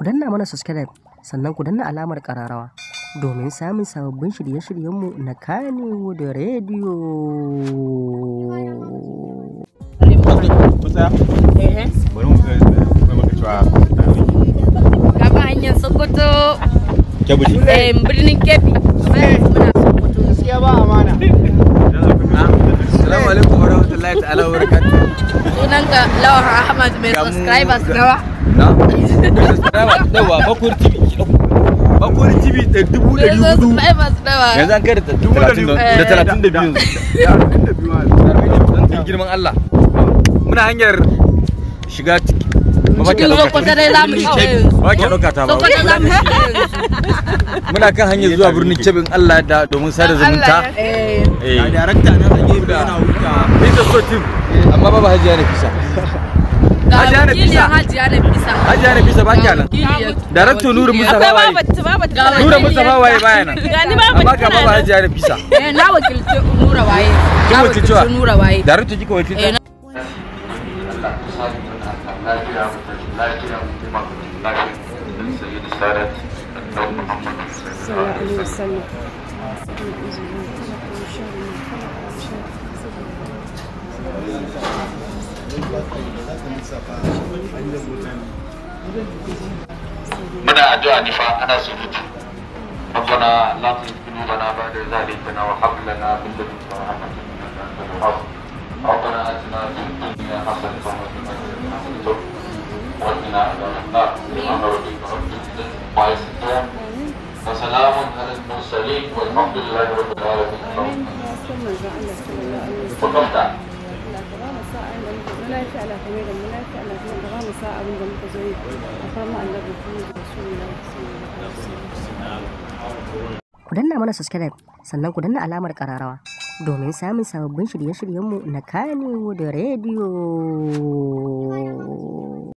Ku danna mana subscribe sannan ku danna alamar ƙararrawa domin samun sababbin shirye-shiryenmu na Kannywood Radio. Bari mu ga maka cewa Kaba hanyar Sokoto. Kebbi. Birnin Kebbi. Muna Sokoto. Gaskiya ba amana. Assalamu alaikum wa rahmatullahi ta'ala wa barakatuh. Sunanka Lawar Ahmad mai subscribers nawa? Dawa Bakur TV. Bakur TV da 400. Subscribers nawa? Yanzu an kai da 32 yanzu. Girman Allah. Muna hanyar shiga Cikin Sokoto dai za mu shiga yanzu. ba ke ɗauka ta ba. Sokoto za mu shiga yanzu. Muna kan hanyar zuwa birnin Kebbi Allah da domin sada zumunta. Darakta na a gefe yana huta. Ita so team amma ba Hajiya Nafisa. Hajiya Nafisa. Hajiya Nafisa ba kyanan. Darakta Nuru Mustafa waye. Nuru Mustafa waye baya nan. Amma ga baba Hajiya Nafisa. Na wakilci Nura waye. Kin wakilci wa? Nura waye. Darakta kika wakilci? muna addu'a ne fa ana surutu ربنا لا تزغ قلوبنا بعد إذ هديتنا وهب لنا من لدنك رحمة إنك أنت الوهاب ربنا آتنا في الدنيا حسنة وفي الآخرة حسنة وقنا عذاب النار سبحان ربك رب العزة عما يصفون وسلام على المرسلين والحمد لله رب العالمين. وقفت Ku danna mana subscribe sannan ku danna alamar ƙararrawa domin samun sababbin shirye-shiryenmu na Kannywood Radio.